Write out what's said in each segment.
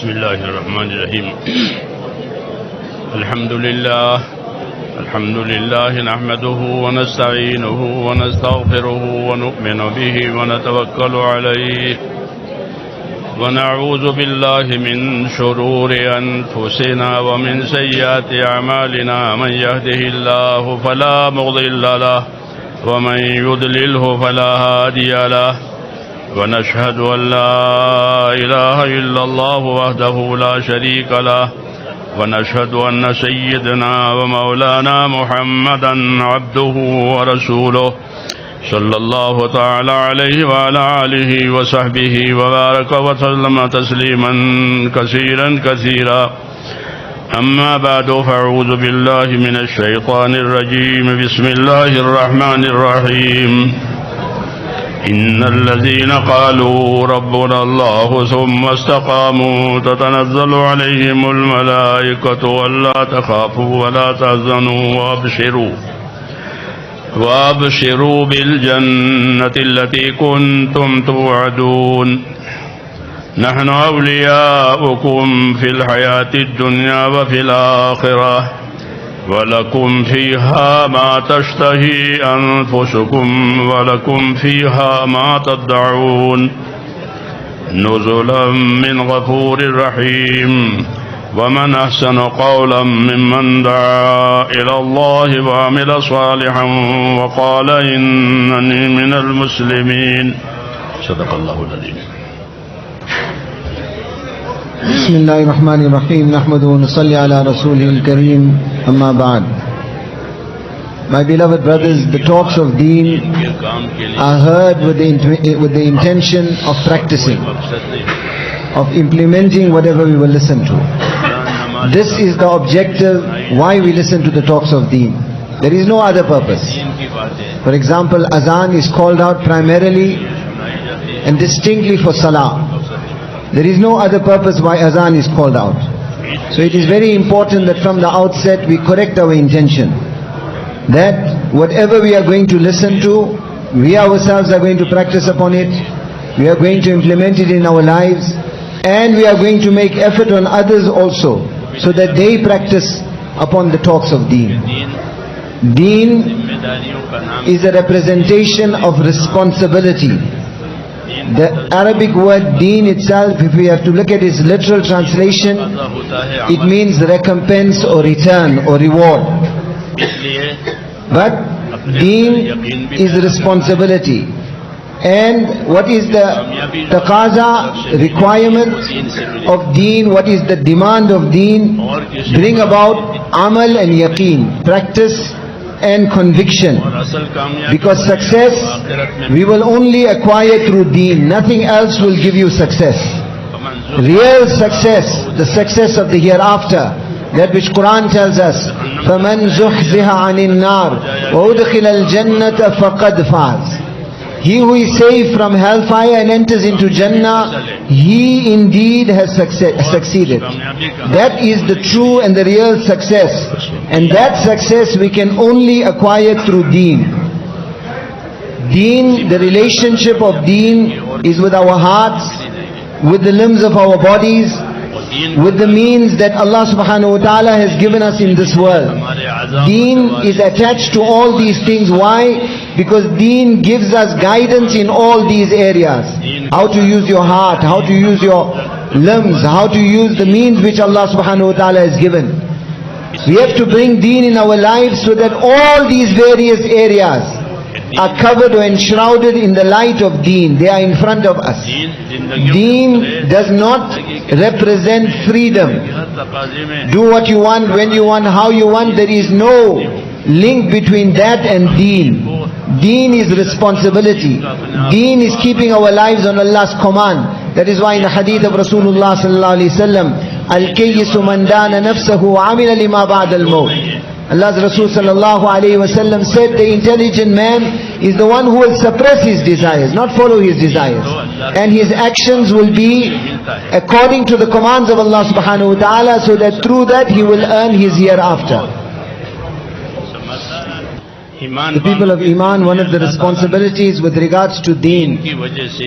بسم الله الرحمن الرحيم الحمد لله نحمده ونستعينه ونستغفره ونؤمن به ونتوكل عليه ونعوذ بالله من شرور أنفسنا ومن سيئات أعمالنا من يهده الله فلا مضل له ومن يضلله فلا هادي له ونشهد أن لا إله إلا الله وحده لا شريك له ونشهد أن سيدنا ومولانا محمدا عبده ورسوله صلى الله تعالى عليه وعلى آله وصحبه وبارك وسلم تسليما كثيرا أما بعد فأعوذ بالله من الشيطان الرجيم بسم الله الرحمن الرحيم إن الذين قالوا ربنا الله ثم استقاموا تتنزل عليهم الملائكة ألا تخافوا ولا تحزنوا وابشروا بالجنة التي كنتم توعدون نحن أولياؤكم في الحياة الدنيا وفي الآخرة ولكم فيها ما تشتهي أنفسكم ولكم فيها ما تدعون نزلا من غفور رحيم ومن أحسن قولا ممن دعا إلى الله وعمل صالحا وقال إنني من المسلمين صدق الله العظيم. بسم الله الرحمن الرحيم نحمده ونصلي على رسوله الكريم أما بعد. My beloved brothers, the talks of deen are heard with the intention of practicing, of implementing whatever we will listen to. This is the objective why we listen to the talks of deen. There is no other purpose. For example, azan is called out primarily and distinctly for salah. There is no other purpose why azan is called out. So it is very important that from the outset we correct our intention, that whatever we are going to listen to, we ourselves are going to practice upon it, we are going to implement it in our lives, and we are going to make effort on others also, so that they practice upon the talks of deen. Deen is a representation of responsibility. The Arabic word deen itself, if we have to look at its literal translation, it means recompense or return or reward. But deen is responsibility. And what is the taqaza, requirement of deen, what is the demand of deen? Bring about amal and yaqeen, practice and conviction. Because success we will only acquire through deen. Nothing else will give you success. Real success, the success of the hereafter, that which Quran tells us, فَمَنْ زُحْزِهَ عَنِ النَّارِ وَأُدْخِلَ الْجَنَّةَ فَقَدْ فَازَ. He who is saved from hellfire and enters into Jannah, he indeed has succeeded. That is the true and the real success. And that success we can only acquire through deen. Deen, the relationship of deen is with our hearts, with the limbs of our bodies, with the means that Allah subhanahu wa ta'ala has given us in this world. Deen is attached to all these things. Why? Because deen gives us guidance in all these areas. How to use your heart, how to use your limbs, how to use the means which Allah subhanahu wa ta'ala has given. We have to bring deen in our lives so that all these various areas are covered or enshrouded in the light of deen. They are in front of us. Deen does not represent freedom. Do what you want, when you want, how you want. There is no link between that and deen. Deen is responsibility. Deen is keeping our lives on Allah's command. That is why in the hadith of Rasulullah sallallahu alaihi wasallam, al-kayyisu man dana nafsahu wa amila lima ba'da al-maut. Allah's Rasul sallallahu alayhi wa sallam said, the intelligent man is the one who will suppress his desires, not follow his desires. And his actions will be according to the commands of Allah subhanahu wa ta'ala, so that through that he will earn his hereafter. The people of Iman, one of the responsibilities with regards to deen,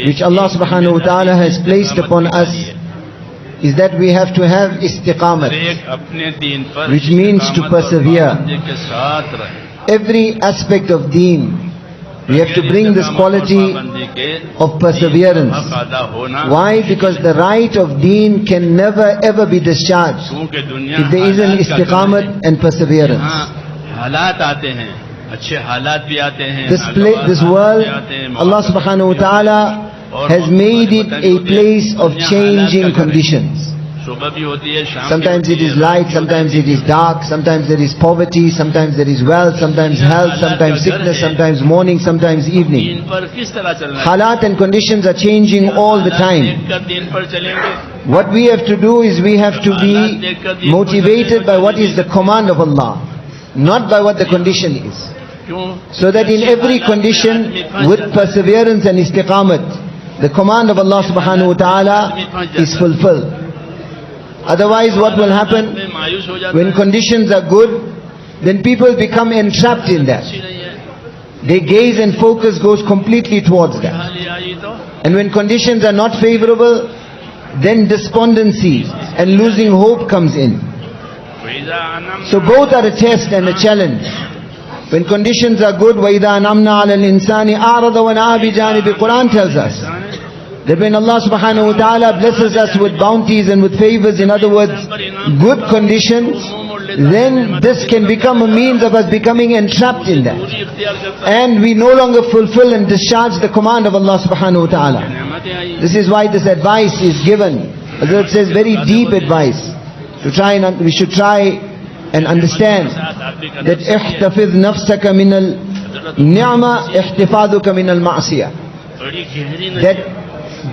which Allah subhanahu wa ta'ala has placed upon us, is that we have to have istiqamat, which means to persevere. Every aspect of deen, we have to bring this quality of perseverance. Why? Because the right of deen can never ever be discharged if there isn't istiqamat and perseverance. This world, Allah subhanahu wa ta'ala has made it a place of changing conditions. Sometimes it is light, sometimes it is dark, sometimes there is poverty, sometimes there is wealth, sometimes health, sometimes sickness, sometimes morning, sometimes evening. Halat and conditions are changing all the time. What we have to do is we have to be motivated by what is the command of Allah, not by what the condition is. So that in every condition, with perseverance and istiqamat, the command of Allah subhanahu wa ta'ala is fulfilled. Otherwise what will happen? When conditions are good, then people become entrapped in that. Their gaze and focus goes completely towards that. And when conditions are not favorable, then despondency and losing hope comes in. So both are a test and a challenge. When conditions are good, وَإِذَا نَمْنَا عَلَى الْإِنسَانِ أَعْرَضَ وَنَأَى بِجَانِبِ, Quran tells us that when Allah subhanahu wa ta'ala blesses us with bounties and with favors, in other words, good conditions, then this can become a means of us becoming entrapped in that. And we no longer fulfill and discharge the command of Allah subhanahu wa ta'ala. This is why this advice is given. Hazrat says very deep advice. We should try and understand that احتفظ نفسك من النعمة احتفاظك من المعصية. That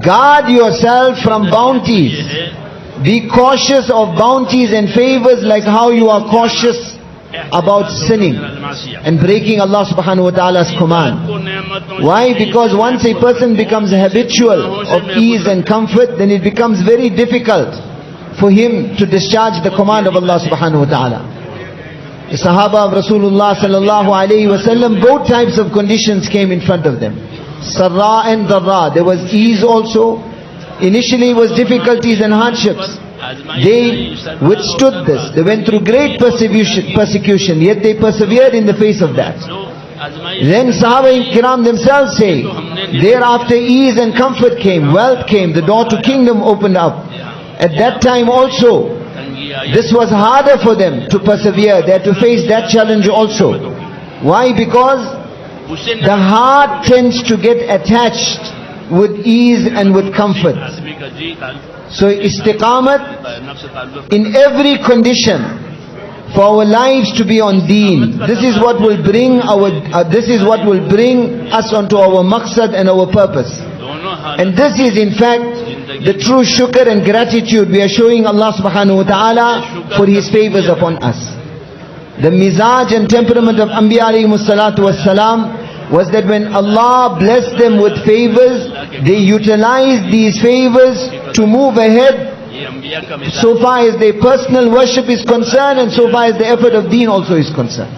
guard yourself from bounties. Be cautious of bounties and favors like how you are cautious about sinning and breaking Allah subhanahu wa ta'ala's command. Why? Because once a person becomes habitual of ease and comfort, then it becomes very difficult for him to discharge the command of Allah subhanahu wa ta'ala. The sahaba of Rasulullah sallallahu alayhi wa sallam, both types of conditions came in front of them. Sarra and Darra. There was ease also. Initially it was difficulties and hardships. They withstood this. They went through great persecution, yet they persevered in the face of that. Then Sahaba Kiram themselves say, thereafter ease and comfort came, wealth came, the door to kingdom opened up. At that time also, this was harder for them to persevere. They had to face that challenge also. Why? Because the heart tends to get attached with ease and with comfort. So istiqamat in every condition for our lives to be on deen. This is what will bring us onto our maqsad and our purpose. And this is in fact the true shukr and gratitude we are showing Allah subhanahu wa ta'ala for His favors upon us. The mizaj and temperament of Anbiya alayhimus salatu was salam was that when Allah blessed them with favors, they utilized these favors to move ahead so far as their personal worship is concerned and so far as the effort of deen also is concerned.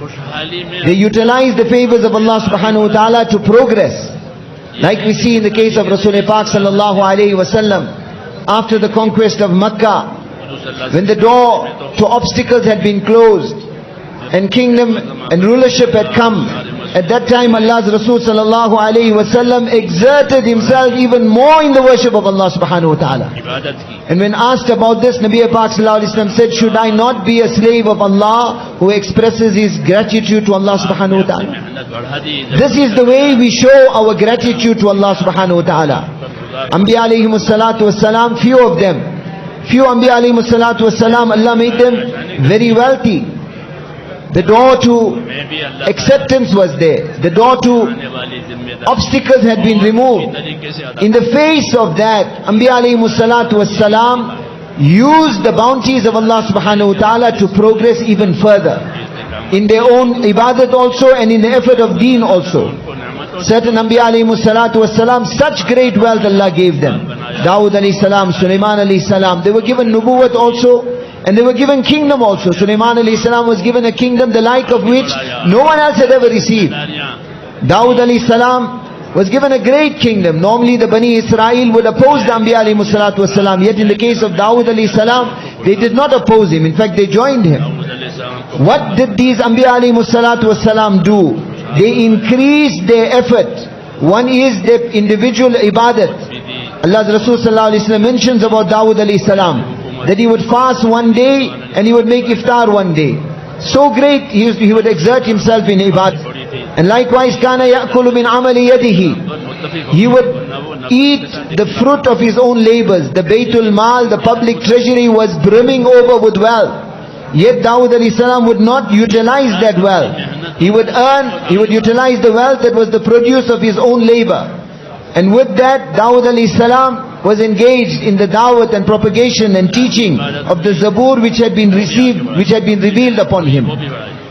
They utilized the favors of Allah subhanahu wa ta'ala to progress. Like we see in the case of Rasulullah Pak sallallahu alayhi wa sallam, after the conquest of Makkah, when the door to obstacles had been closed and kingdom and rulership had come, at that time Allah's Rasul sallallahu alayhi wa sallam exerted himself even more in the worship of Allah subhanahu wa ta'ala. And when asked about this, Nabi Pak sallallahu alayhi wa sallam said, should I not be a slave of Allah who expresses his gratitude to Allah subhanahu wa ta'ala? This is the way we show our gratitude to Allah subhanahu wa ta'ala. Anbiya alayhimus salatu wassalam, few of them, few Anbiya alayhimus salatu wassalam, Allah made them very wealthy. The door to acceptance was there. The door to obstacles had been removed. In the face of that, Anbiya alayhimus salatu wassalam used the bounties of Allah subhanahu wa ta'ala to progress even further. In their own ibadat also and in the effort of deen also. Certain Anbiya alayhimus salatu wassalam, such great wealth Allah gave them. Dawud alayhi salam, Sulaiman alayhi salam. They were given nubuwwat also. And they were given kingdom also. Sulaiman alayhi salam was given a kingdom the like of which no one else had ever received. Dawud alayhi salam was given a great kingdom. Normally the Bani Israel would oppose the Anbiya alayhi salatu wasalam. Yet in the case of Dawood alayhi salam, they did not oppose him. In fact, they joined him. What did these Anbiya alayhi salatu wasalam do? They increased their effort. One is the individual ibadat. Allah's Rasul sallallahu alayhi wasallam mentions about Dawood alayhi salam, that he would fast one day and he would make iftar one day. So great, he would exert himself in ibadat. And likewise, kana ya'kulu min amali yadihi. He would eat the fruit of his own labors. The Baytul Mal, the public treasury, was brimming over with wealth. Yet Dawood alayhi salam would not utilize that wealth. He would utilize the wealth that was the produce of his own labor. And with that, Dawood alayhi salam was engaged in the da'wat and propagation and teaching of the Zabur which had been revealed upon him.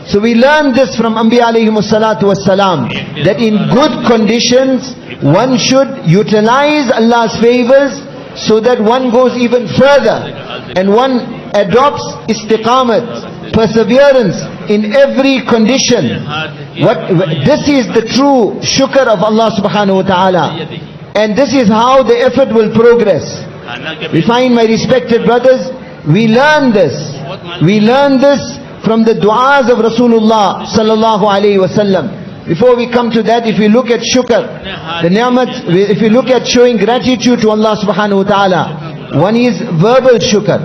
So we learn this from Anbiya alayhimu salatu wassalam, that in good conditions one should utilize Allah's favors so that one goes even further and one adopts istiqamat, perseverance in every condition. This is the true shukr of Allah subhanahu wa ta'ala, and this is how the effort will progress. We find, my respected brothers, we learn this from the du'as of Rasulullah sallallahu alayhi wasallam. Before we come to that, if we look at shukr, the ni'mat, if we look at showing gratitude to Allah subhanahu wa ta'ala, one is verbal shukr,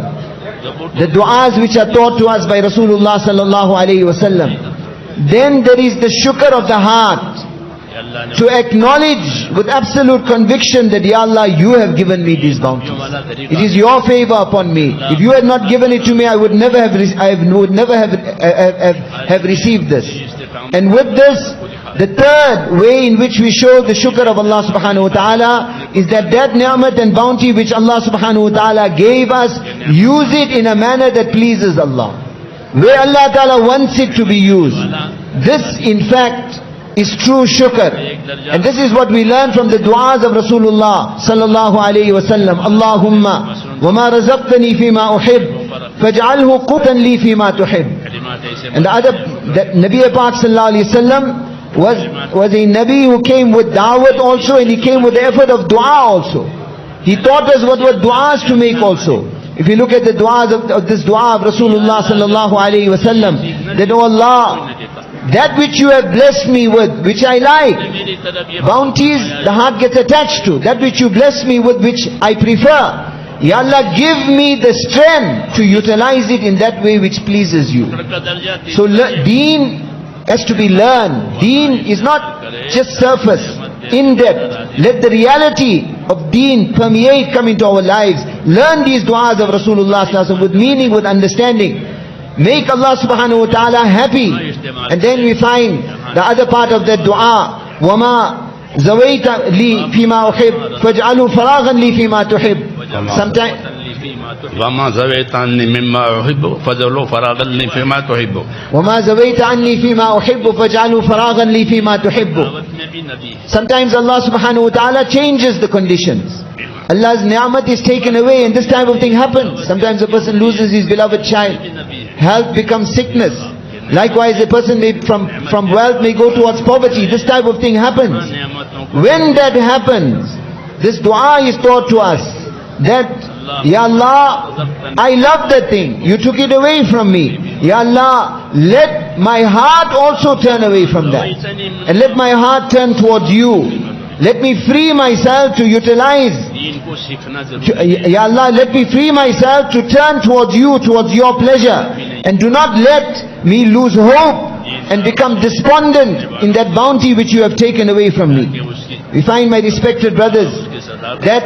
the du'as which are taught to us by Rasulullah sallallahu alayhi wasallam. Then there is the shukr of the heart, to acknowledge with absolute conviction that, Ya Allah, you have given me these bounties. It is your favor upon me. If you had not given it to me, I would never have received this. And with this, the third way in which we show the shukr of Allah subhanahu wa ta'ala is that ni'mat and bounty which Allah subhanahu wa ta'ala gave us, use it in a manner that pleases Allah, where Allah ta'ala wants it to be used. This in fact is true shukr. And this is what we learn from the du'as of Rasulullah sallallahu alayhi wa sallam. Allahumma wa ma razaqtani fima uhib faj'alhu qutan li fima tuhib. And the other, that Nabi Pak sallallahu alayhi wa sallam was a Nabi who came with da'wat also, and he came with the effort of dua also. He taught us what were du'as to make also. If you look at the du'as of this dua of Rasulullah sallallahu alayhi wa sallam, that, oh Allah, that which you have blessed me with, which I like, bounties the heart gets attached to. That which you bless me with, which I prefer, Ya Allah, give me the strength to utilize it in that way which pleases you. So deen has to be learned. Deen is not just surface, in-depth. Let the reality of deen permeate, come into our lives. Learn these du'as of Rasulullah sallallahu alaihi wasallam with meaning, with understanding. Make Allah subhanahu wa ta'ala happy. And then we find the other part of that dua, وَمَا زَوَيْتَ لِي فِي مَا أُحِبْ فَاجْعَلُوا فَرَاغًا لِي فِي مَا تُحِبْ. Sometimes وَمَا زَوَيْتَ عَنِّي مِمَّا أُحِبُّ فَاجْعَلْهُ فَرَاغًا لِي فِيمَا تُحِبُّ. وَمَا زَوَيْتَ عَنِّي فِي مَا أُحِبُّ فَاجْعَلْهُ فَرَاغًا لِي فِي مَا تُحِبُّ. Sometimes Allah subhanahu wa ta'ala changes the conditions. Allah's ni'mat is taken away, and this type of thing happens. Sometimes a person loses his beloved child. Health becomes sickness. Likewise, a person may from wealth may go towards poverty. This type of thing happens. When that happens, this dua is taught to us that, Ya Allah, I love that thing. You took it away from me. Ya Allah, let my heart also turn away from that. And let my heart turn towards you. Let me free myself to utilize. Ya Allah, let me free myself to turn towards you, towards your pleasure. And do not let me lose hope and become despondent in that bounty which you have taken away from me. We find, my respected brothers, that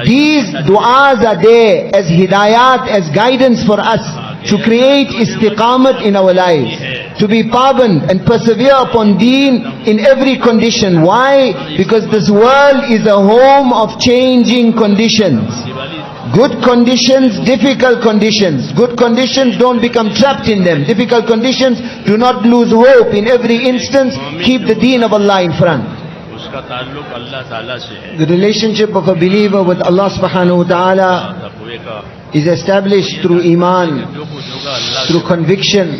these du'as are there as hidayat, as guidance for us to create istiqamat in our lives, to be paban and persevere upon deen in every condition. Why? Because this world is a home of changing conditions. Good conditions, difficult conditions. Good conditions, don't become trapped in them. Difficult conditions, do not lose hope. In every instance, keep the deen of Allah in front. The relationship of a believer with Allah subhanahu wa ta'ala is established through iman, through conviction,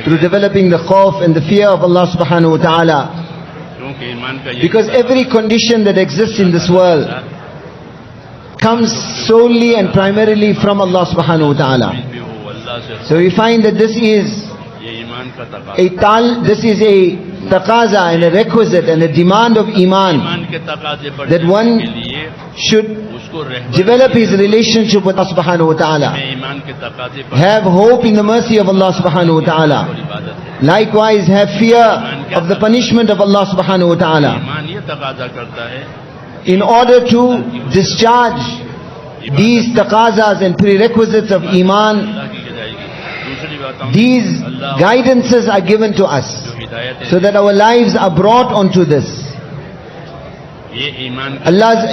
through developing the khawf and the fear of Allah subhanahu wa ta'ala. क्योंकि ईमान का ये Because every condition that exists in this world comes solely and primarily from Allah subhanahu wa ta'ala. भी हो अल्लाह से So we find that this is ये ईमान का तकाज़ा this is a taqaza and a requisite and a demand of iman, ईमान के तकाज़े पर that one के लिए should उसको रहमत develop his relationship with Allah subhanahu wa ta'ala, में ईमान के तकाज़े पर have hope in the mercy of Allah subhanahu wa ta'ala, और इबादत है। likewise have fear of the punishment of Allah subhanahu wa ta'ala, ईमान ये तकाज़ा करता है in order to discharge these taqazas and prerequisites of iman. अल्लाह की जाएगी। दूसरी बात These guidances are given to us जो हिदायत है so that our lives are brought onto this. ये ईमान Allah's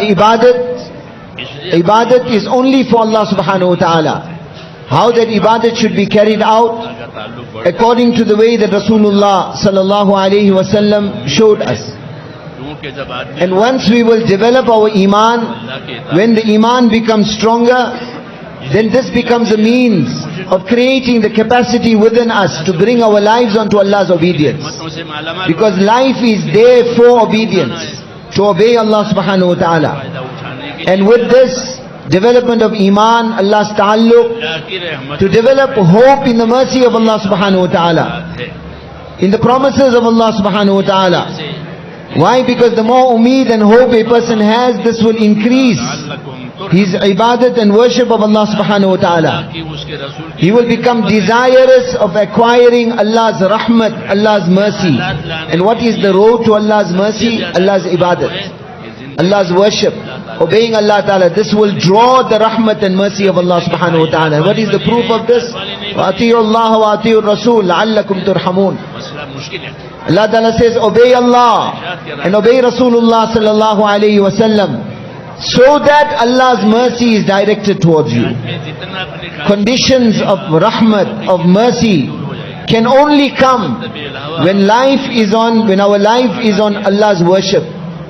इसलिए ibadat is only for Allah subhanahu wa ta'ala. How that ibadat should be carried out का ताल्लुक बढ़ according to the way that Rasulullah sallallahu alayhi wasallam showed us. क्योंकि जब आदमी And once we will develop our iman, अल्लाह के when the iman becomes stronger, then this becomes a means of creating the capacity within us to bring our lives onto Allah's obedience. हिम्मतों से मालामाल Because life is there for obedience, to obey Allah subhanahu wa ta'ala. फायदा उठाने के And with this development of iman, Allah's ta'alluq, अल्लाह की रहमत to develop hope in the mercy of Allah subhanahu wa ta'ala, है in the promises of Allah subhanahu wa ta'ala. से Why? Because the more umeed and hope a person has, this will increase Allah his ibadat and worship of Allah subhanahu wa ta'ala. की उसके रसूल की He will become desirous of acquiring Allah's rahmat, Allah's mercy. And what is the road to Allah's mercy? Allah's ibadat, Allah's worship, obeying Allah ta'ala. This will draw the rahmat and mercy of Allah subhanahu wa ta'ala. What is the proof of this? وَأَطِيعُوا اللَّهَ وَأَطِيعُوا الرَّسُولَ لَعَلَّكُمْ تُرْحَمُونَ. मसला मुश्किल है Allah ta'ala says, obey Allah and obey Rasulullah sallallahu alayhi wa sallam, so that Allah's mercy is directed towards you. मैं जितना अपने खाली Conditions of rahmat, of mercy, can only come when when our life is on Allah's worship,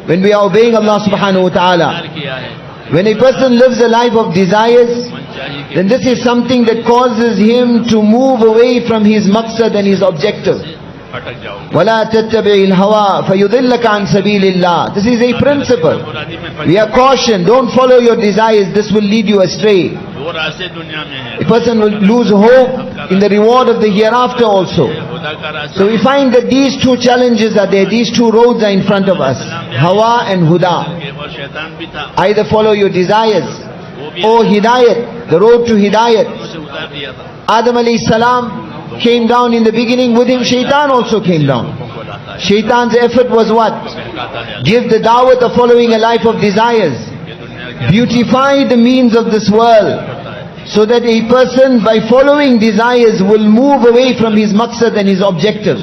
when we are obeying Allah subhanahu wa ta'ala. किया है When a person lives a life of desires, मनचाही के then this is something that causes him to move away from his maqsad and his objective. भटक जाओ وَلَا تَتَّبِعِ الْهَوَىٰ فَيُضِلَّكَ عَنْ سَبِيلِ اللَّهِ. This is a principle. बुरादी में We are cautioned, don't follow your desires, this will lead you astray. दो रास्ते दुनिया में A है person will lose hope in the reward of the hereafter also. खुदा का रास्ता So we find that these two challenges are there, these two roads are in front of us, Hawa and Huda. और शैतान भी था Either follow your desires वो भी or Hidayat, the road to Hidayat. उसे उतार दिया था Adam alayhi salam came down in the beginning, with him Shaitan also came down. लोगों को लाता है Shaitan's effort was what? कहता है Give the dawat of following a life of desires. ये दुनिया के Beautify the means of this world, करता है so that a person by following desires will move away from his maqsad and his objective.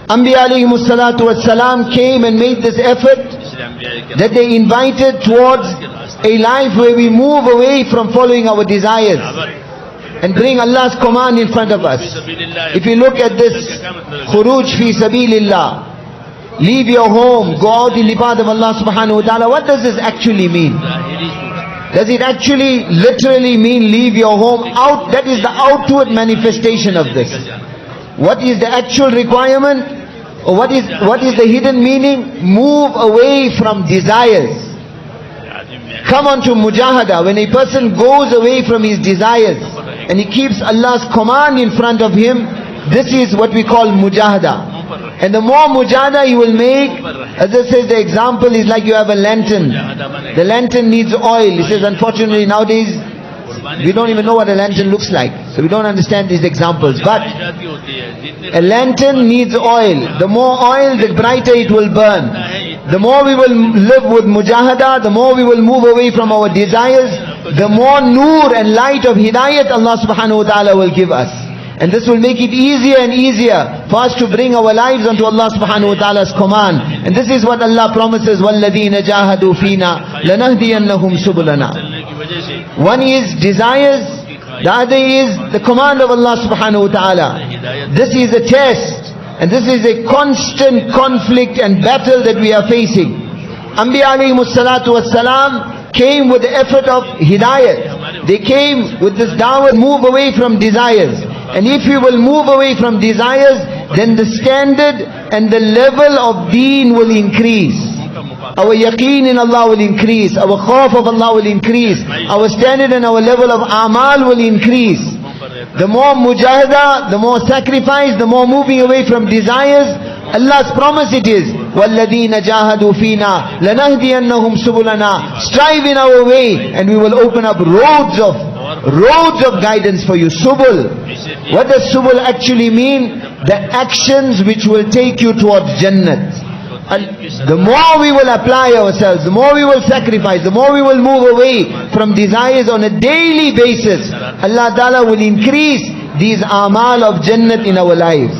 Anbiya alayhimus salatu wassalam came and made this effort, इसलिए हम भी that they invited towards a life where we move away from following our desires and bring Allah's command in front of us. If you look at this khuruj fi sabilillah, leave your home, go out in the path of Allah subhanahu wa ta'ala, what does this actually mean? Does it actually literally mean leave your home out? That is the outward manifestation of this. What is the actual requirement? Or what is the hidden meaning? Move away from desires. Come on to mujahada. When a person goes away from his desires and he keeps Allah's command in front of him, this is what we call mujahada. And the more mujahada you will make, as I says, the example is like you have a lantern. The lantern needs oil. He says, unfortunately nowadays we don't even know what a lantern looks like, so we don't understand these examples. But a lantern needs oil. The more oil, the brighter it will burn. The more we will live with mujahada, the more we will move away from our desires, the more nur and light of hidayat Allah subhanahu wa ta'ala will give us. And this will make it easier and easier for us to bring our lives onto Allah subhanahu wa ta'ala's command. And this is what Allah promises, وَالَّذِينَ جَاهَدُوا فِينَا لَنَهْدِيَنَّهُمْ سُبُلَنَا. One is desires, the other is the command of Allah subhanahu wa ta'ala. This is a test. And this is a constant conflict and battle that we are facing. Anbiya alayhimus salatu wassalam came with the effort of hidayat. They came with this dawah, move away from desires. And if we will move away from desires, then the standard and the level of deen will increase. Our yaqeen in Allah will increase. Our khawf of Allah will increase. Our standard and our level of amal will increase. The more mujahada, the more sacrifice, the more moving away from desires. Allah's promise it is, وَالَّذِينَ جَاهَدُوا فِينَا لَنَهْدِيَنَّهُمْ سُبُلَنَا. Strive in our way and we will open up roads of guidance for you. Subul. What does subul actually mean? The actions which will take you towards jannat. The more we will apply ourselves, the more we will sacrifice, the more we will move away from desires on a daily basis, Allah Ta'ala will increase these amal of jannat in our lives.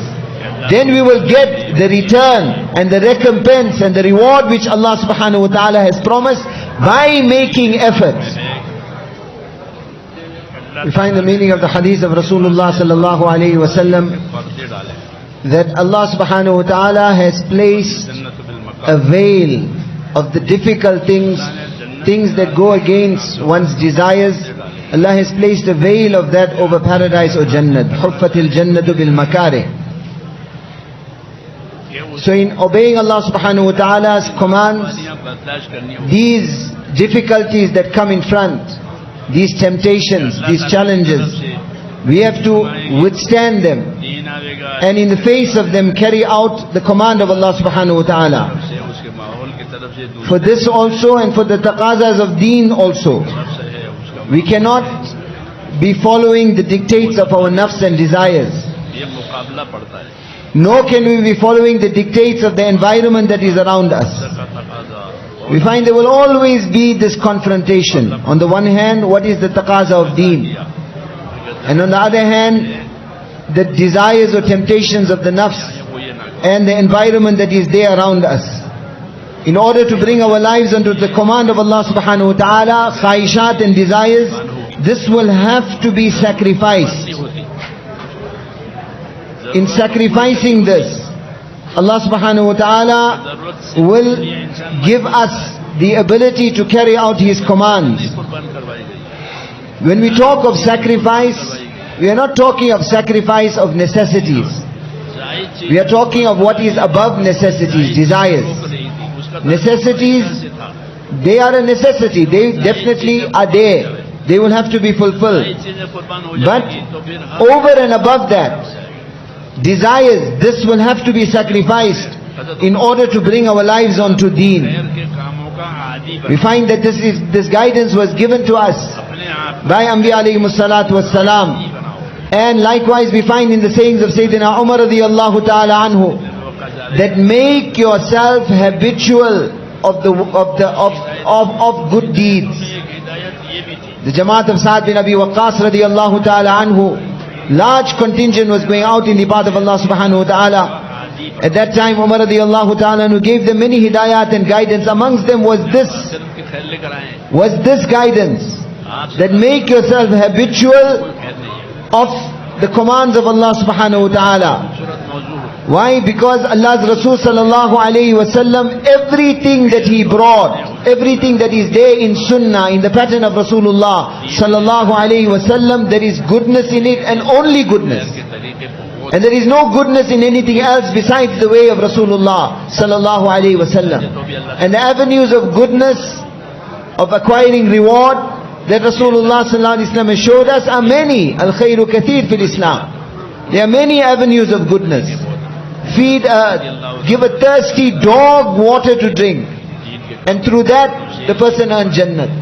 Then we will get the return and the recompense and the reward which Allah Subhanahu wa Ta'ala has promised by making efforts. We find the meaning of the hadith of Rasulullah Sallallahu Alaihi Wasallam that Allah Subhanahu wa Ta'ala has placed a veil of the difficult things, things that go against one's desires. Allah has placed a veil of that over paradise or jannat. Huffatil jannatu bil makarih. So in obeying Allah Subhanahu wa Ta'ala's commands, these difficulties that come in front, these temptations, these challenges, we have to withstand them and in the face of them carry out the command of Allah Subhanahu wa Ta'ala. For this also and for the taqazas of deen also, we cannot be following the dictates of our nafs and desires. Nor can we be following the dictates of the environment that is around us. We find there will always be this confrontation. On the one hand, what is the taqaza of deen? And on the other hand, the desires or temptations of the nafs and the environment that is there around us. In order to bring our lives under the command of Allah Subhanahu wa Ta'ala, khaishat and desires, this will have to be sacrificed. In sacrificing this, Allah Subhanahu wa Ta'ala will give us the ability to carry out His commands. When we talk of sacrifice, we are not talking of sacrifice of necessities. We are talking of what is above necessities, desires. Necessities, they are a necessity. They definitely are there. They will have to be fulfilled. But over and above that, desires, this will have to be sacrificed in order to bring our lives onto deen. We find that this guidance was given to us by Anbiya alayhimus salatu was salam. And likewise we find in the sayings of Sayyidina Umar radiyallahu ta'ala anhu, that make yourself habitual of good deeds. The Jamaat of Sa'd bin Abi Waqqas radiyallahu ta'ala anhu, large contingent was going out in the path of Allah Subhanahu wa Ta'ala. At that time Umar radiyallahu ta'ala anhu gave them many hidayat and guidance. Amongst them was this guidance, that make yourself habitual of the commands of Allah Subhanahu wa Ta'ala. Why? Because Allah's Rasul Sallallahu Alaihi Wasallam, everything that he brought, everything that is there in Sunnah, in the pattern of Rasulullah Sallallahu Alaihi Wasallam, there is goodness in it and only goodness. And there is no goodness in anything else besides the way of Rasulullah Sallallahu Alaihi Wasallam. And the avenues of goodness, of acquiring reward, that Rasulullah Sallallahu Alaihi Wasallam has showed us are many. Al-khayru kathir fil Islam. There are many avenues of goodness. Give a thirsty dog water to drink, and through that the person earns jannat.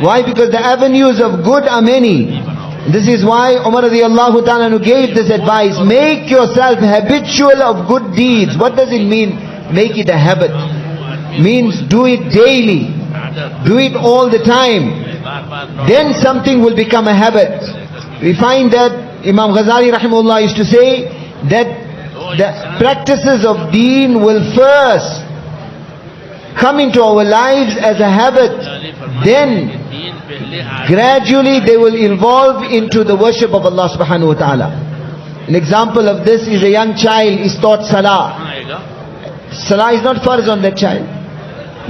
Why? Because the avenues of good are many. This is why Umar radiyallahu ta'ala gave this advice: make yourself habitual of good deeds. What does it mean? Make it a habit. Means do it daily, do it all the time. Then something will become a habit. We find that Imam Ghazali rahimahullah used to say that the practices of deen will first come into our lives as a habit, then gradually they will evolve into the worship of Allah Subhanahu wa Ta'ala. An example of this is a young child is taught salah. Salah is not farz on that child,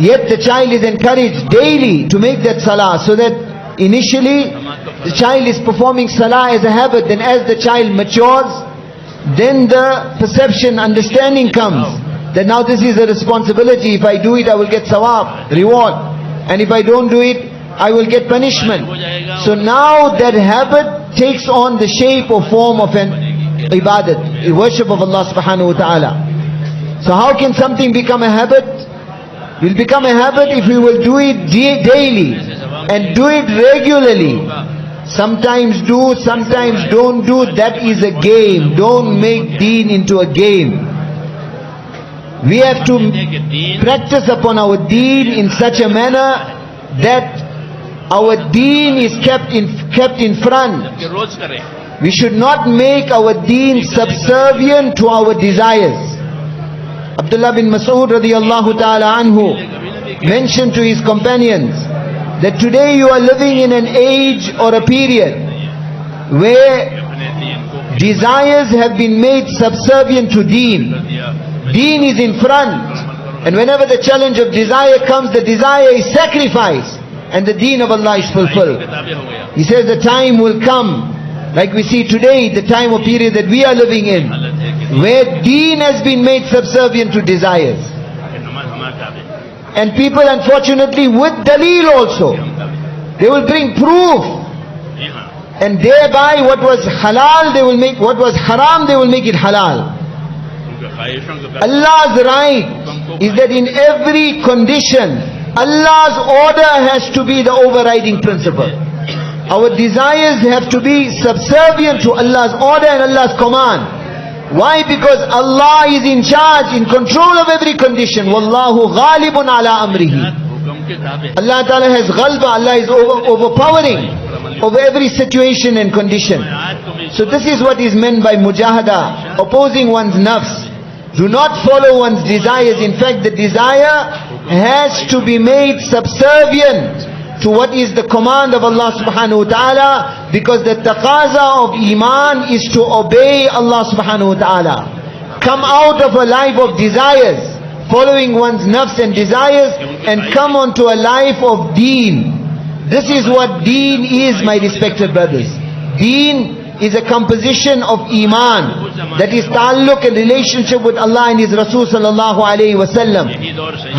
yet the child is encouraged daily to make that salah, so that initially the child is performing salah as a habit. Then as the child matures, then the perception, understanding comes that now this is a responsibility. If I do it, I will get sahab, reward, and if I don't do it, I will get punishment. So now that habit takes on the shape or form of an ibadat, a worship of Allah subhanahu wa ta'ala. So how can something become a habit? It will become a habit if we will do it daily and do it regularly. Sometimes do, sometimes don't do. That is a game. Don't make deen into a game. We have to practice upon our deen in such a manner that our deen is kept in front. We should not make our deen subservient to our desires. Abdullah bin Mas'ud radiyallahu ta'ala anhu mentioned to his companions that today you are living in an age or a period where desires have been made subservient to deen. Deen is in front, and whenever the challenge of desire comes, the desire is sacrificed and the deen of Allah is fulfilled. He says the time will come, like we see today, the time or period that we are living in, where deen has been made subservient to desires. And people, unfortunately, with daleel also, they will bring proof, and thereby what was halal they will make, what was haram they will make it halal. Allah's right is that in every condition, Allah's order has to be the overriding principle. Our desires have to be subservient to Allah's order and Allah's command. Why? Because Allah is in charge, in control of every condition. Wallahu ghalibun ala amrihi. Allah Ta'ala has ghalba, Allah is overpowering over every situation and condition. So this is what is meant by mujahada, opposing one's nafs. Do not follow one's desires. In fact, the desire has to be made subservient to what is the command of Allah subhanahu wa ta'ala, because the taqaza of iman is to obey Allah subhanahu wa ta'ala. Come out of a life of desires, following one's nafs and desires, and come onto a life of deen. This is what deen is, my respected brothers. Deen is a composition of iman, that is ta'alluq and relationship with Allah and His Rasul sallallahu alayhi wa sallam.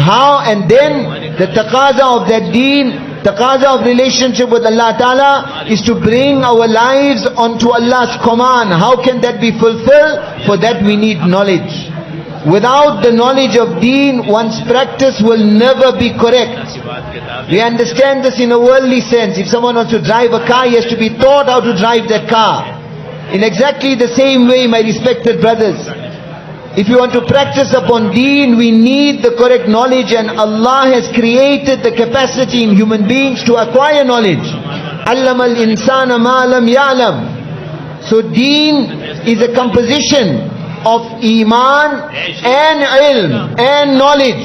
How? And then the taqaza of that deen, taqaza of relationship with Allah Ta'ala, is to bring our lives onto Allah's command. How can that be fulfilled? For that we need knowledge. Without the knowledge of deen, one's practice will never be correct. We understand this in a worldly sense. If someone wants to drive a car, he has to be taught how to drive that car. In exactly the same way, my respected brothers, if you want to practice upon deen, we need the correct knowledge, and Allah has created the capacity in human beings to acquire knowledge. Allama al-insana ma lam ya'lam. So deen is a composition of iman and ilm and knowledge.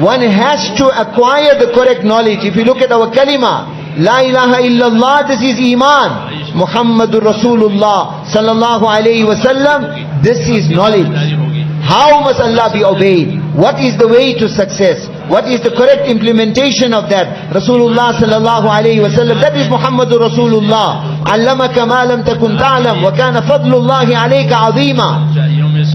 One has to acquire the correct knowledge. If you look at our kalima, La ilaha illallah, this is iman. Muhammadur Rasulullah sallallahu alayhi wa sallam, this is knowledge. How must Allah be obeyed? What is the way to success? What is the correct implementation of that? Rasulullah sallallahu alayhi wa sallam, that is Muhammadur Rasulullah. Allamaka ma lam takun ta'lam wa kana fadlullahi alayka azima.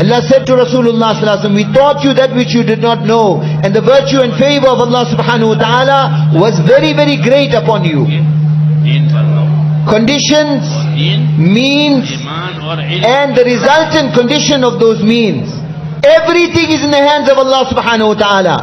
Allah said to Rasulullah sallallahu alayhi wa sallam, we taught you that which you did not know, and the virtue and favor of Allah subhanahu wa ta'ala was very, very great upon you. Conditions, means, and the resultant condition of those means. Everything is in the hands of Allah subhanahu wa ta'ala.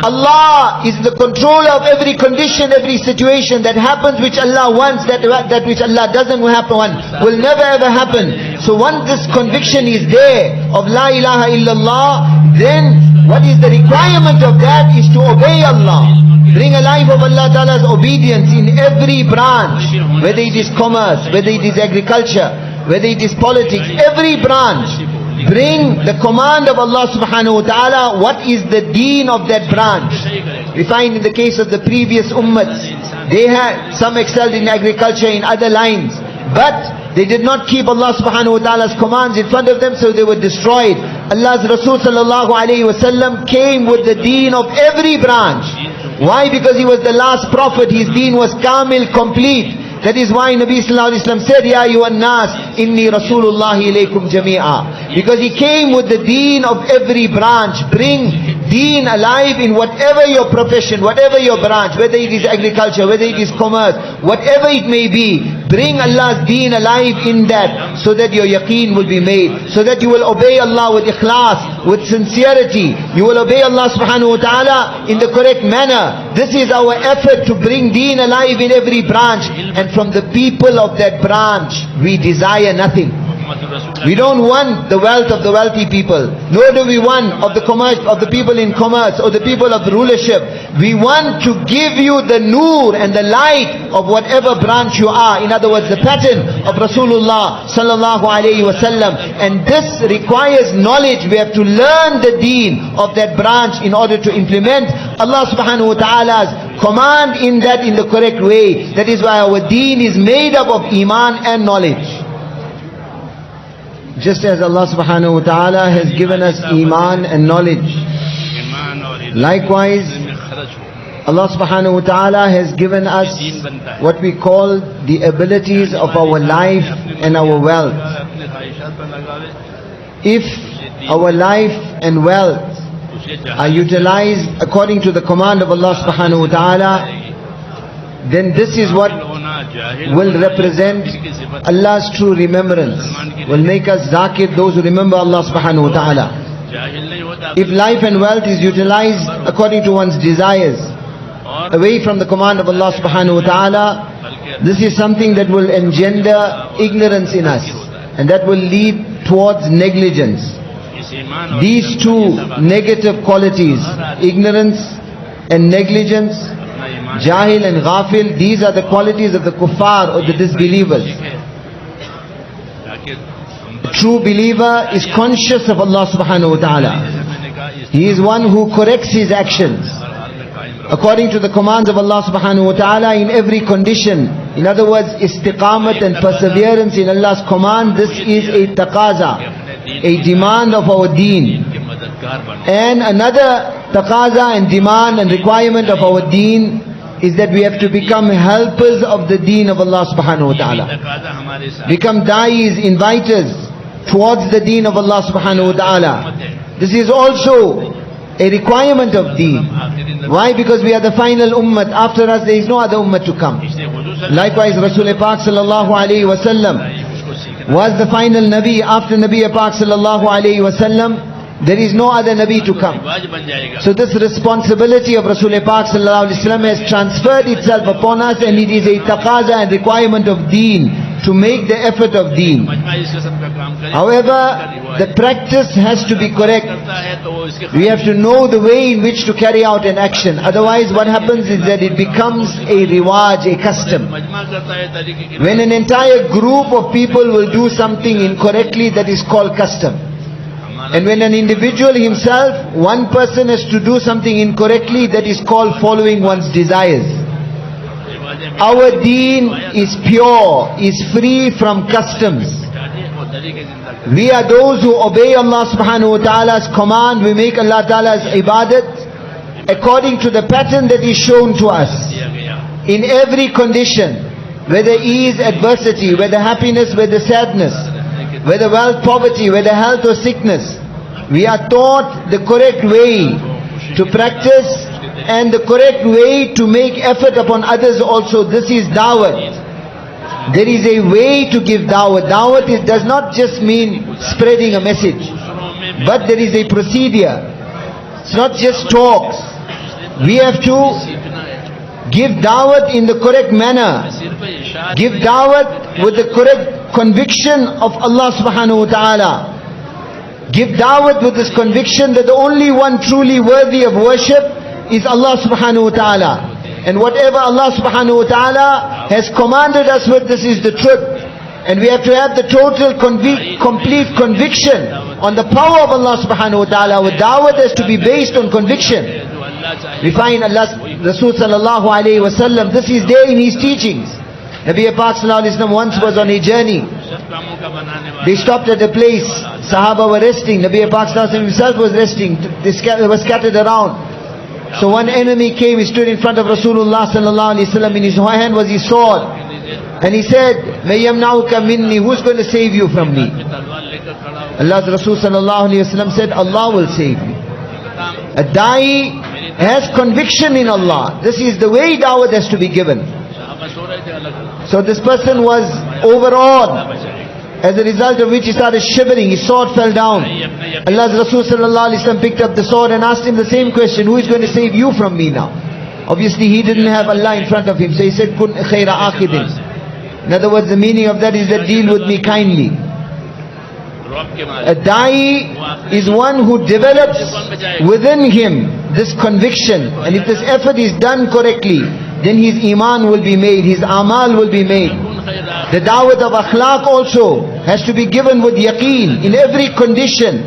Allah is the controller of every condition, every situation that happens which Allah wants, that which Allah doesn't happen, will never ever happen. So once this conviction is there of La ilaha illallah, then what is the requirement of that is to obey Allah. Bring a life of Allah Ta'ala's obedience in every branch, whether it is commerce, whether it is agriculture, whether it is politics, every branch. Bring the command of Allah subhanahu wa ta'ala. What is the deen of that branch? We find in the case of the previous ummats, they had some excelled in agriculture, in other lines, but they did not keep Allah subhanahu wa ta'ala's commands in front of them, so they were destroyed. Allah's Rasul sallallahu alayhi wa sallam came with the deen of every branch. Why? Because he was the last prophet. His deen was kamil, complete. That is why Nabi sallallahu alaihi wasallam said, Ya ayyuhan nas, inni rasulullahi ilaykum jami'a. Because he came with the deen of every branch. Bring deen alive in whatever your profession, whatever your branch, whether it is agriculture, whether it is commerce, whatever it may be. Bring Allah's deen alive in that, so that your yaqeen will be made, so that you will obey Allah with ikhlas, with sincerity. You will obey Allah subhanahu wa ta'ala in the correct manner. This is our effort to bring deen alive in every branch. And from the people of that branch, we desire nothing. We don't want the wealth of the wealthy people, nor do we want of the commerce, of the people in commerce, or the people of the rulership. We want to give you the noor and the light of whatever branch you are. In other words, the pattern of Rasulullah sallallahu alayhi wasallam. And this requires knowledge. We have to learn the deen of that branch in order to implement Allah subhanahu wa ta'ala's command in the correct way. That is why our deen is made up of iman and knowledge. Just as Allah subhanahu wa ta'ala has given us iman and knowledge, likewise Allah subhanahu wa ta'ala has given us what we call the abilities of our life and our wealth. If our life and wealth are utilized according to the command of Allah subhanahu wa ta'ala, then this is what will represent Allah's true remembrance, will make us zakir, those who remember Allah subhanahu wa ta'ala. If life and wealth is utilized according to one's desires, away from the command of Allah subhanahu wa ta'ala, this is something that will engender ignorance in us, and that will lead towards negligence. These two negative qualities, ignorance and negligence, Jahil and Ghafil, these are the qualities of the kuffar or the disbelievers. The true believer is conscious of Allah subhanahu wa ta'ala. He is one who corrects his actions according to the commands of Allah subhanahu wa ta'ala in every condition. In other words, istiqamat and perseverance in Allah's command. This is a taqaza, a demand of our deen. And another taqaza and demand and requirement of our deen is that we have to become helpers of the deen of Allah subhanahu wa ta'ala. Become da'is, inviters towards the deen of Allah subhanahu wa ta'ala. This is also a requirement of deen. Why? Because we are the final ummah. After us there is no other ummah to come. Likewise, Rasul Pak sallallahu alayhi wa sallam was the final Nabi. After Nabi Pak sallallahu alayhi wa sallam, there is no other Nabi to come. So this responsibility of Rasul Pak sallallahu alaihi wasallam has transferred itself upon us, and it is a taqaza and requirement of deen to make the effort of deen. However, the practice has to be correct. We have to know the way in which to carry out an action. Otherwise what happens is that it becomes a riwaj, a custom. When an entire group of people will do something incorrectly, that is called custom. And when an individual himself, one person has to do something incorrectly, that is called following one's desires. Our deen is pure, is free from customs. We are those who obey Allah subhanahu wa ta'ala's command. We make Allah ta'ala's ibadat according to the pattern that is shown to us. In every condition, whether ease, adversity, whether happiness, whether sadness, whether wealth, poverty, whether health or sickness, we are taught the correct way to practice and the correct way to make effort upon others also. This is da'wat. There is a way to give da'wat. Da'wat does not just mean spreading a message, but there is a procedure. It's not just talks. We have to give da'wat in the correct manner. Give da'wat with the correct conviction of Allah subhanahu wa ta'ala. Give da'wat with this conviction that the only one truly worthy of worship is Allah subhanahu wa ta'ala. And whatever Allah subhanahu wa ta'ala has commanded us with, this is the truth. And we have to have the total complete conviction on the power of Allah subhanahu wa ta'ala. Our da'wat has to be based on conviction. We find Allah's Rasul sallallahu alayhi wa sallam, this is there in his teachings. Nabi Pak sallallahu alayhi wa sallam once was on a journey. They stopped at a place. Sahaba were resting. Nabi Pak sallallahu alayhi wa sallam himself was resting. They were scattered around. So one enemy came, he stood in front of Rasulullah sallallahu alayhi wa sallam. In his hand was his sword. And he said, "May yamna'uka minni," who's going to save you from me? Allah's Rasul sallallahu alayhi wa sallam said, Allah will save you. A da'i has conviction in Allah. This is the way da'wat has to be given. So this person was overawed, as a result of which he started shivering. His sword fell down. Allah's Rasul sallallahu alayhi wa sallam picked up the sword and asked him the same question, who is going to save you from me now? Obviously he didn't have Allah in front of him, so he said, Kun khaira aqidin. In other words, the meaning of that is that deal with me kindly. A da'i is one who develops within him this conviction, and if this effort is done correctly, then his iman will be made, his amal will be made. The da'wat of akhlaq also has to be given with yaqeen in every condition,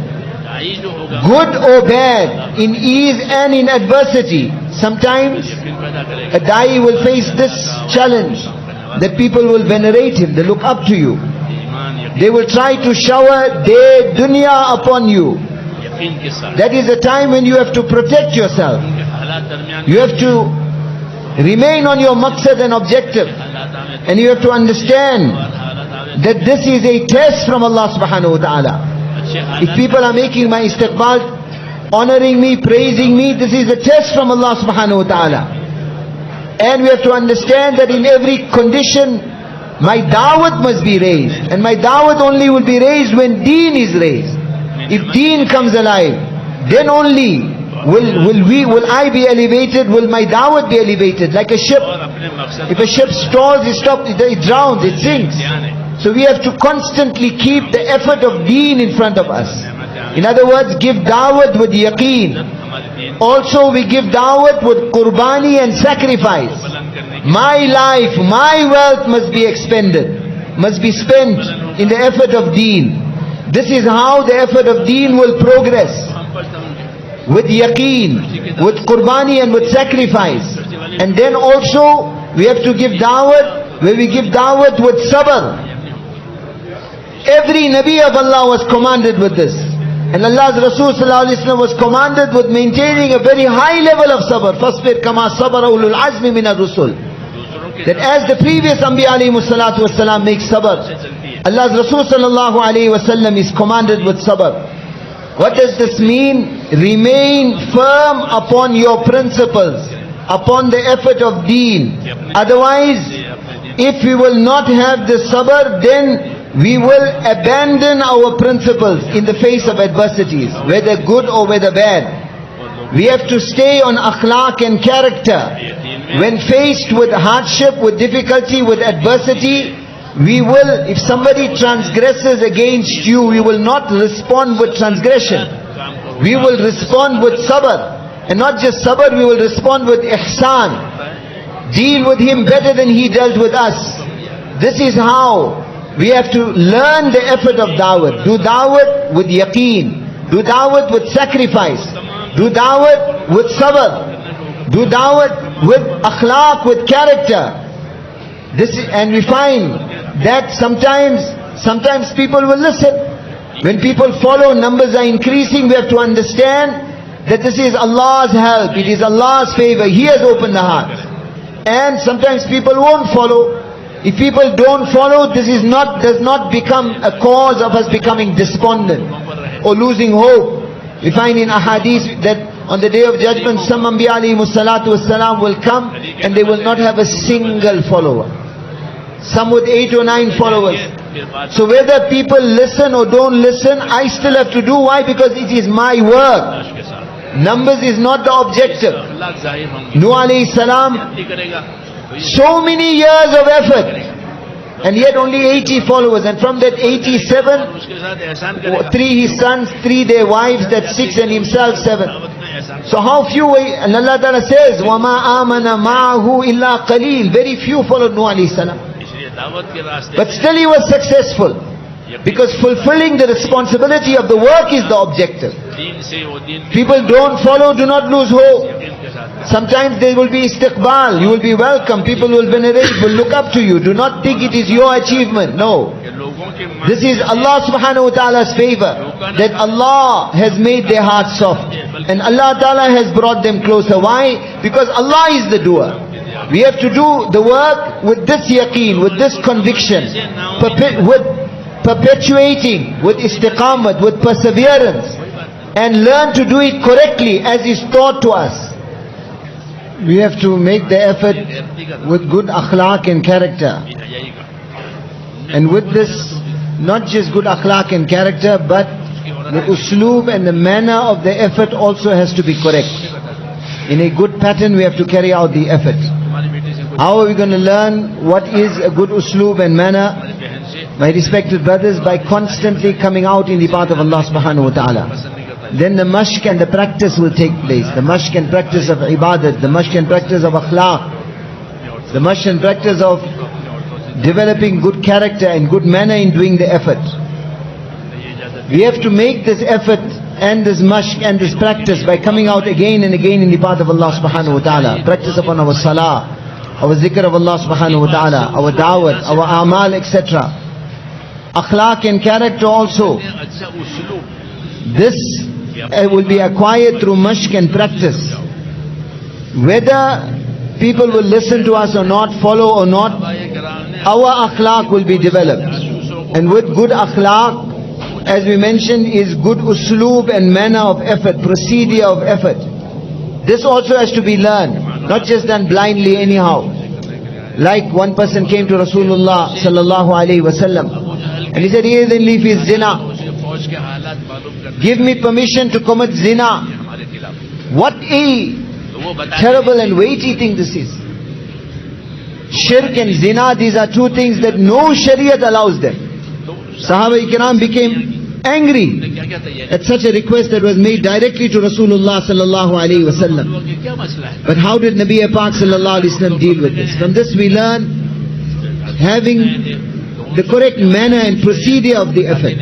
good or bad, in ease and in adversity. Sometimes a da'i will face this challenge, that people will venerate him, they look up to you. They will try to shower their dunya upon you. That is the time when you have to protect yourself. You have to remain on your maqsad and objective. And you have to understand that this is a test from Allah subhanahu wa ta'ala. If people are making my istiqbal, honoring me, praising me, this is a test from Allah subhanahu wa ta'ala. And we have to understand that in every condition, my da'wat must be raised. And my da'wat only will be raised when deen is raised. If deen comes alive, then only will I be elevated, will my da'wat be elevated. Like a ship. If a ship stalls, it drowns, it sinks. So we have to constantly keep the effort of deen in front of us. In other words, give da'wat with yaqeen. Also we give da'wat with qurbani and sacrifice. My life, my wealth must be expended, must be spent in the effort of deen. This is how the effort of deen will progress. With yaqeen, with qurbani and with sacrifice. And then also we have to give da'wat, where we give da'wat with sabr. Every Nabi of Allah was commanded with this. And Allah's Rasul sallallahu alayhi wa sallam was commanded with maintaining a very high level of sabr. Fasbir kama sabara ulul azmi min ar-rusul. That as the previous Anbiya alayhi salatu wasalam make sabr, Allah's Rasul sallallahu alayhi wa sallam is commanded with sabr. What does this mean? Remain firm upon your principles, upon the effort of deen. Otherwise, if we will not have the sabr, then we will abandon our principles in the face of adversities, whether good or whether bad. We have to stay on akhlaq and character. When faced with hardship, with difficulty, with adversity, we will, if somebody transgresses against you, we will not respond with transgression. We will respond with sabr. And not just sabr, we will respond with ihsan. Deal with him better than he dealt with us. This is how we have to learn the effort of da'wat. Do da'wat with yaqeen. Do da'wat with sacrifice. Do da'wat with sabr. Do da'wat with akhlaq, with character. And we find that sometimes people will listen. When people follow, numbers are increasing, we have to understand that this is Allah's help. It is Allah's favor. He has opened the heart. And sometimes people won't follow. If people don't follow, this does not become a cause of us becoming despondent or losing hope. We find in ahadith that on the day of judgment, some Anbiya alayhi salatu wassalam will come and they will not have a single follower. Some with 8 or 9 followers. So whether people listen or don't listen, I still have to do. Why? Because it is my work. Numbers is not the objective. Nuh alayhi salam, so many years of effort, and yet only 80 followers. And from that 87, 3 his sons, 3 their wives, that's 6, and himself 7. So how few? And Allah Ta'ala says, وَمَا آمَنَ مَعَهُ إِلَّا قَلِيلٌ. Very few followed Nuh alayhi salam. But still he was successful, because fulfilling the responsibility of the work is the objective. People don't follow, do not lose hope. Sometimes there will be istiqbal, you will be welcome, people will venerate, will look up to you. Do not think it is your achievement, no. This is Allah subhanahu wa ta'ala's favor, that Allah has made their hearts soft. And Allah ta'ala has brought them closer. Why? Because Allah is the doer. We have to do the work with this yaqeen, with this conviction, with perpetuating, with istiqamat, with perseverance, and learn to do it correctly as is taught to us. We have to make the effort with good akhlaq and character. And with this, not just good akhlaq and character, but the usloob and the manner of the effort also has to be correct. In a good pattern we have to carry out the effort. How are we going to learn what is a good usloob and manner? My respected brothers, by constantly coming out in the path of Allah subhanahu wa ta'ala. Then the mashq and the practice will take place. The mashq and practice of ibadat, the mashq and practice of akhlaq, the mashq and practice of developing good character and good manner in doing the effort. We have to make this effort and this mashq and this practice by coming out again and again in the path of Allah subhanahu wa ta'ala. Practice upon our salah, our zikr of Allah subhanahu wa ta'ala, our da'wat, our amal, etc. Akhlaq and character also. This will be acquired through mashq and practice. Whether people will listen to us or not, follow or not, our akhlaq will be developed. And with good akhlaq, as we mentioned, is good usloob and manner of effort, procedure of effort. This also has to be learned, not just done blindly anyhow. Like one person came to Rasulullah sallallahu alaihi wasallam and he said, "Idhin fi zina." Give me permission to commit zina. What a terrible and weighty thing this is. Shirk and zina, these are two things that no shariat allows them. Sahaba ikram became angry at such a request that was made directly to Rasulullah sallallahu alaihi wasallam. But how did Nabi Pak sallallahu alaihi wasallam deal with this? From this we learn having the correct manner and procedure of the effort.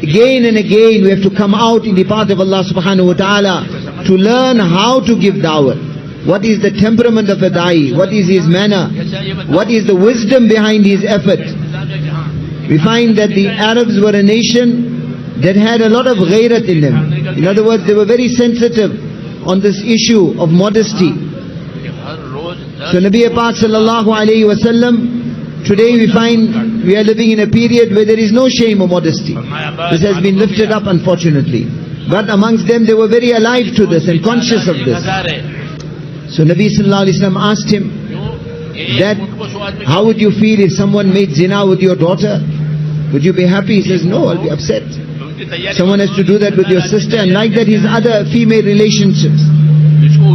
Again and again we have to come out in the path of Allah subhanahu wa ta'ala to learn how to give da'wah. What is the temperament of a da'i? What is his manner? What is the wisdom behind his effort? We find that the Arabs were a nation that had a lot of ghairat in them. In other words, they were very sensitive on this issue of modesty. So Nabi Pak sallallahu alayhi wa sallam, today we find we are living in a period where there is no shame or modesty. This has been lifted up unfortunately. But amongst them they were very alive to this and conscious of this. So Nabi sallallahu alayhi wa sallam asked him that, how would you feel if someone made zina with your daughter? Would you be happy? He says, no, I'll be upset. Someone has to do that with your sister, and like that his other female relationships.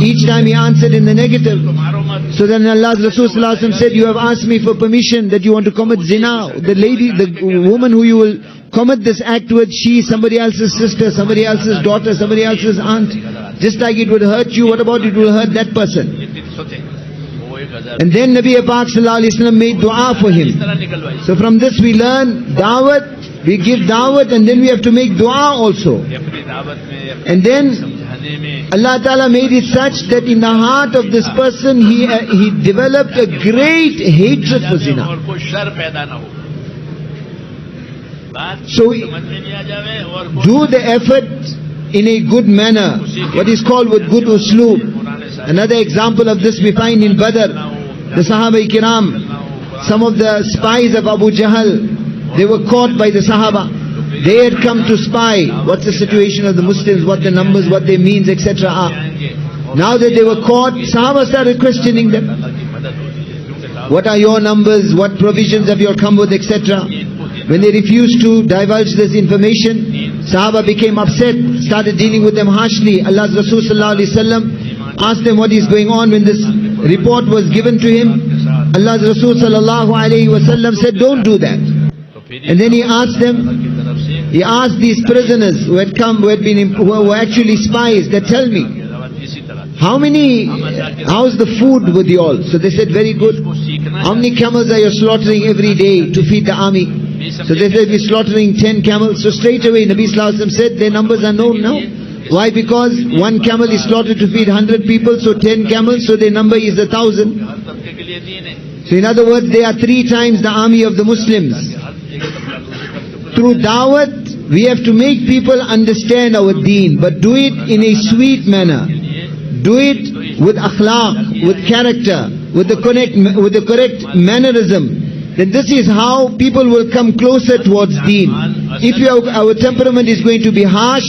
Each time he answered in the negative. So then Allah's Rasul sallallahu alaihi wasallam said, you have asked me for permission that you want to commit zina. The lady, the woman who you will commit this act with, she is somebody else's sister, somebody else's daughter, somebody else's aunt. Just like it would hurt you, what about it will hurt that person? And then Nabi Pak sallallahu alaihi wasallam made dua for him. So from this we learn da'wat, we give da'wat, and then we have to make dua also. And then Allah Ta'ala made it such that in the heart of this person he developed a great hatred for zina. So do the effort in a good manner, what is called with good usloob. Another example of this we find in Badr. The Sahaba Kiram, some of the spies of Abu Jahl, they were caught by the Sahaba. They had come to spy what's the situation of the Muslims, what the numbers, what their means, etc. are. Now that they were caught, Sahaba started questioning them. What are your numbers? What provisions have you come with, etc. When they refused to divulge this information, Sahaba became upset, started dealing with them harshly. Allah's Rasul sallallahu alaihi wasallam asked them what is going on. When this report was given to him, Allah's Rasul sallallahu alaihi wasallam said, don't do that. And then he asked them, he asked these prisoners who had come, who were actually spies, that tell me, how's the food with you all? So they said, very good. How many camels are you slaughtering every day to feed the army? So they said, we're slaughtering 10 camels. So straight away Nabi sallallahu alaihi wasallam said, their numbers are known now. Why? Because one camel is slaughtered to feed 100 people, so 10 camels, so their number is 1,000. So in other words, they are 3 times the army of the Muslims. Through da'wat, we have to make people understand our deen, but do it in a sweet manner. Do it with akhlaq, with character. with the correct mannerism, then this is how people will come closer towards deen. If our temperament is going to be harsh,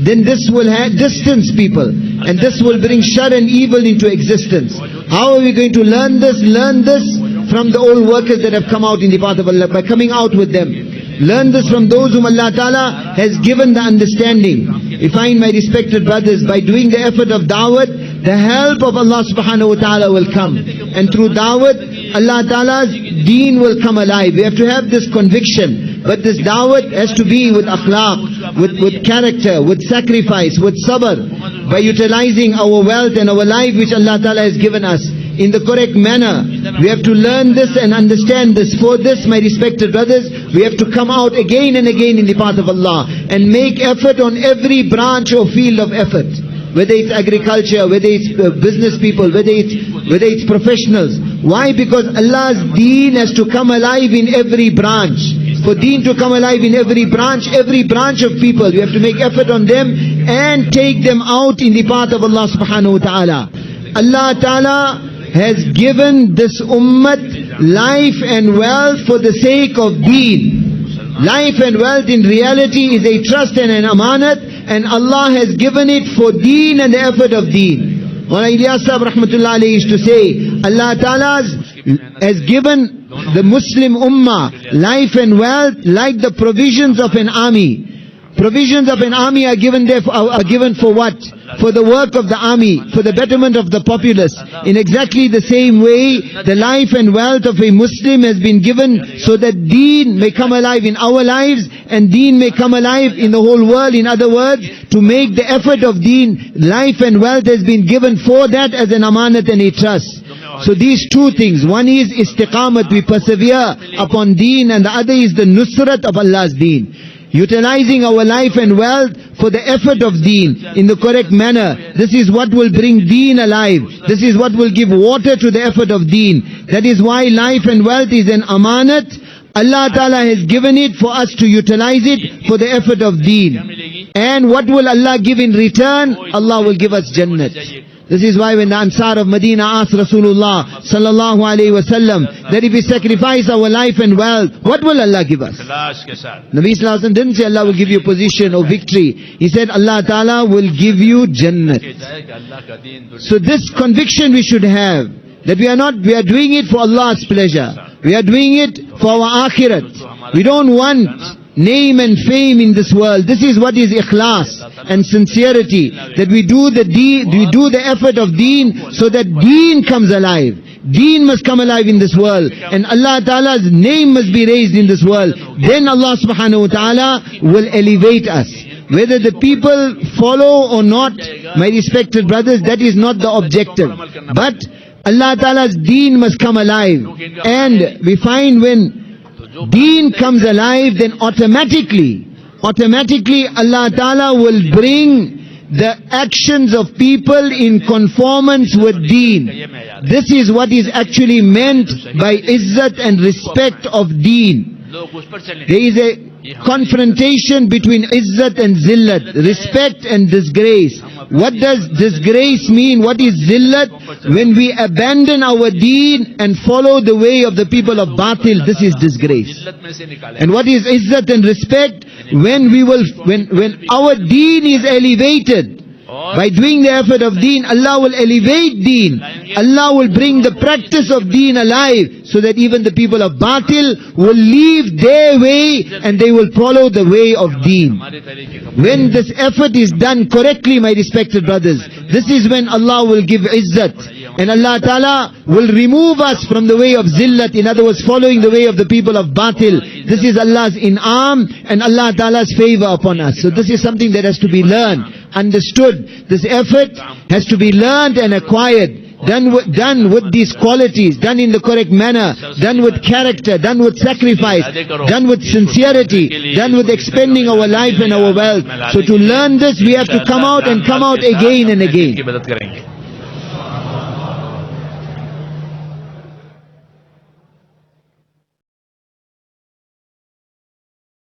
then this will distance people, and this will bring shar and evil into existence. How are we going to learn this? Learn this from the old workers that have come out in the path of Allah, by coming out with them. Learn this from those whom Allah Ta'ala has given the understanding. You find, my respected brothers, by doing the effort of da'wat, the help of Allah Subhanahu wa Ta'ala will come. And through da'wat, Allah Ta'ala's deen will come alive. We have to have this conviction. But this da'wat has to be with akhlaq, with character, with sacrifice, with sabr, by utilizing our wealth and our life which Allah Ta'ala has given us in the correct manner. We have to learn this and understand this. For this, my respected brothers, we have to come out again and again in the path of Allah and make effort on every branch or field of effort. Whether it's agriculture, whether it's business people, whether it's professionals. Why? Because Allah's deen has to come alive in every branch. For deen to come alive in every branch of people, we have to make effort on them and take them out in the path of Allah Subhanahu wa Ta'ala. Allah Ta'ala has given this ummat life and wealth for the sake of deen. Life and wealth in reality is a trust and an amanat, and Allah has given it for deen and the effort of deen. Maulana Ilyas Sahab Rahmatullah Alayhi used to say, Allah Ta'ala has given the Muslim ummah life and wealth like the provisions of an army. Provisions of an army are given for what? For the work of the army, for the betterment of the populace. In exactly the same way, the life and wealth of a Muslim has been given so that deen may come alive in our lives and deen may come alive in the whole world. In other words, to make the effort of deen, life and wealth has been given for that as an amanat and a trust. So these two things, one is istiqamat, we persevere upon deen, and the other is the nusrat of Allah's deen. Utilizing our life and wealth for the effort of deen in the correct manner. This is what will bring deen alive. This is what will give water to the effort of deen. That is why life and wealth is an amanat. Allah Ta'ala has given it for us to utilize it for the effort of deen. And what will Allah give in return? Allah will give us jannat. This is why when the Ansar of Medina asked Rasulullah sallallahu alayhi wa sallam that if we sacrifice our life and wealth, what will Allah give us? Nabi sallallahu alayhi wa sallam didn't say Allah will give you position or victory. He said Allah Ta'ala will give you jannat. So this conviction we should have, that we are doing it for Allah's pleasure. We are doing it for our akhirat. We don't want name and fame in this world. This is what is ikhlas and sincerity, that we do the effort of deen so that deen comes alive. Deen must come alive in this world, and Allah Ta'ala's name must be raised in this world. Then Allah Subhanahu wa Ta'ala will elevate us. Whether the people follow or not, my respected brothers, that is not the objective. But Allah Ta'ala's deen must come alive. And we find when deen comes alive, then automatically Allah Ta'ala will bring the actions of people in conformance with deen. This is what is actually meant by izzat and respect of deen. There is a confrontation between izzat and zillat, respect and disgrace. What does disgrace mean? What is zillat? When we abandon our deen and follow the way of the people of batil, this is disgrace. And what is izzat and respect? When our deen is elevated, by doing the effort of deen, Allah will elevate deen. Allah will bring the practice of deen alive, so that even the people of batil will leave their way and they will follow the way of deen. When this effort is done correctly, my respected brothers, this is when Allah will give izzat. And Allah Ta'ala will remove us from the way of zillat, in other words, following the way of the people of batil. This is Allah's in'am and Allah Ta'ala's favor upon us. So this is something that has to be learned, understood. This effort has to be learned and acquired. Done with these qualities, done in the correct manner, done with character, done with sacrifice, done with sincerity, done with expending our life and our wealth. So to learn this, we have to come out and come out again and again.